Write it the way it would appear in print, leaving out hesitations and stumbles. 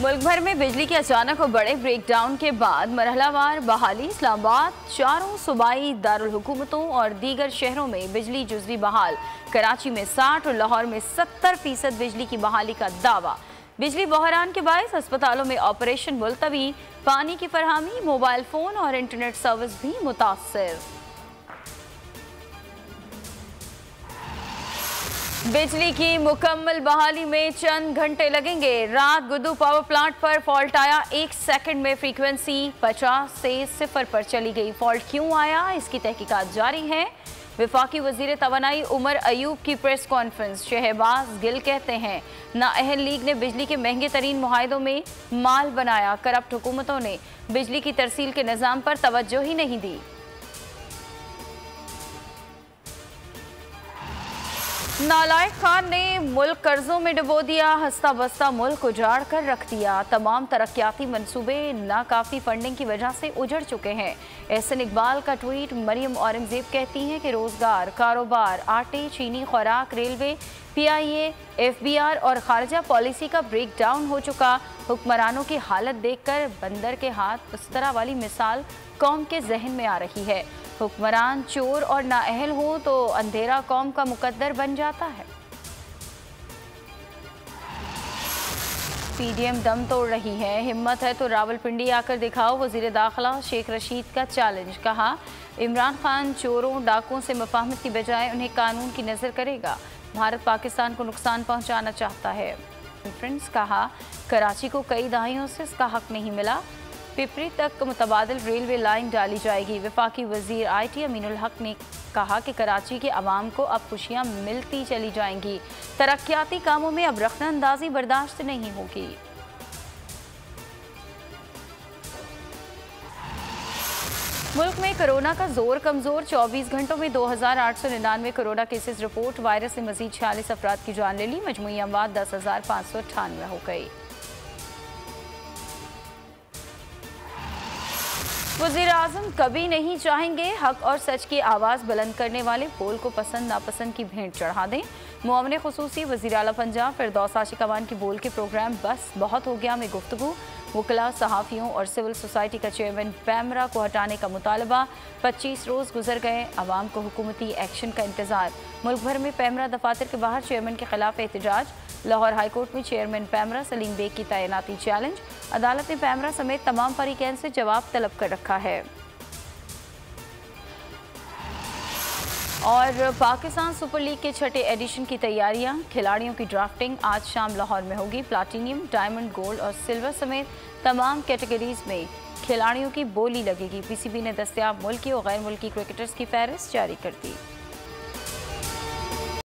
मुल्क भर में बिजली के अचानक और बड़े ब्रेकडाउन के बाद मरहलावार बहाली। इस्लामाबाद, चारों सूबाई दारुल हुकूमतों और दीगर शहरों में बिजली जुज़वी बहाल। कराची में 60 और लाहौर में 70% बिजली की बहाली का दावा। बिजली बहरान के बायस अस्पतालों में ऑपरेशन मुलतवी। पानी की फरहमी, मोबाइल फ़ोन और इंटरनेट सर्विस भी मुतासर। बिजली की मुकम्मल बहाली में चंद घंटे लगेंगे। रात गुद्दू पावर प्लांट पर फॉल्ट आया, 1 सेकंड में फ्रीक्वेंसी 50 से 0 पर चली गई। फॉल्ट क्यों आया, इसकी तहकीकात जारी है। वफाकी वजीर तवानाई उमर अयूब की प्रेस कॉन्फ्रेंस। शहबाज गिल कहते हैं नाअहल लीग ने बिजली के महंगे तरीन मुआहदों में माल बनाया। करप्ट हुकूमतों ने बिजली की तरसील के निज़ाम पर तवज्जो ही नहीं दी। नालायक खान ने मुल्क कर्जों में डुबो दिया, हंसता बसता मुल्क उजाड़ कर रख दिया। तमाम तरक्याती मंसूबे नाकाफी फंडिंग की वजह से उजड़ चुके हैं। एहसन इकबाल का ट्वीट। मरियम औरंगजेब कहती हैं कि रोजगार, कारोबार, आटे, चीनी खुराक, रेलवे, PIA, FBR और खारजा पॉलिसी का ब्रेक डाउन हो चुका। हुक्मरानों की हालत देखकर बंदर के हाथ उस तरह वाली मिसाल कौम के जहन में आ रही है। हुक्मरान चोर और नाअहल हो तो अंधेरा कौम का मुकद्दर बन जाता है। PDM दम तोड़ रही है, हिम्मत है तो रावलपिंडी आकर दिखाओ। वजीर दाखिला शेख रशीद का चैलेंज। कहा इमरान खान चोरों डाकुओं से मुफाहमत की बजाय उन्हें कानून की नज़र करेगा। भारत पाकिस्तान को नुकसान पहुंचाना चाहता है। फ्रेंड्स कहा कराची को कई दहाइयों से इसका हक नहीं मिला। पिपरी तक मुतबादिल रेलवे लाइन डाली जाएगी। वफाकी वजीर IT अमीनुल हक ने कहा कि कराची के अवाम को अब खुशियां मिलती चली जाएंगी। तरक्याती कामों में अब रखनअंदाजी बर्दाश्त नहीं होगी। मुल्क में कोरोना का जोर कमजोर। 24 घंटों में 2899 कोरोना केसेस रिपोर्ट। वायरस से मजीद 46 अफराद की जान ले ली। मजमूई अमवात 10,598 हो गई। वज़ीर आज़म कभी नहीं चाहेंगे हक और सच की आवाज़ बुलंद करने वाले पोल को पसंद नापसंद की भेंट चढ़ा दें। मुआविन खुसूसी वज़ीर आला पंजाब फिरदौस आशिकवान की बोल के प्रोग्राम बस बहुत हो गया में गुफ्तगू। वकला, सहाफ़ियों और सिविल सोसाइटी का चेयरमैन पैमरा को हटाने का मुतालबा। 25 रोज़ गुजर गए, अवाम को हुकूमती एक्शन का इंतज़ार। मुल्क भर में पैमरा दफातर के बाहर चेयरमैन के खिलाफ एहतजाज। लाहौर हाईकोर्ट में चेयरमैन पैमरा सलीम बेग की तैनाती चैलेंज। अदालत ने पैमरा समेत तमाम फरीकैन से जवाब तलब कर रखा है। और पाकिस्तान सुपर लीग के 6ठे एडिशन की तैयारियां। खिलाड़ियों की ड्राफ्टिंग आज शाम लाहौर में होगी। प्लाटीनियम, डायमंड, गोल्ड और सिल्वर समेत तमाम कैटेगरीज में खिलाड़ियों की बोली लगेगी। PCB ने दस्तयाब मुल्की और गैर मुल्की क्रिकेटर्स की फहरिस्त जारी कर दी।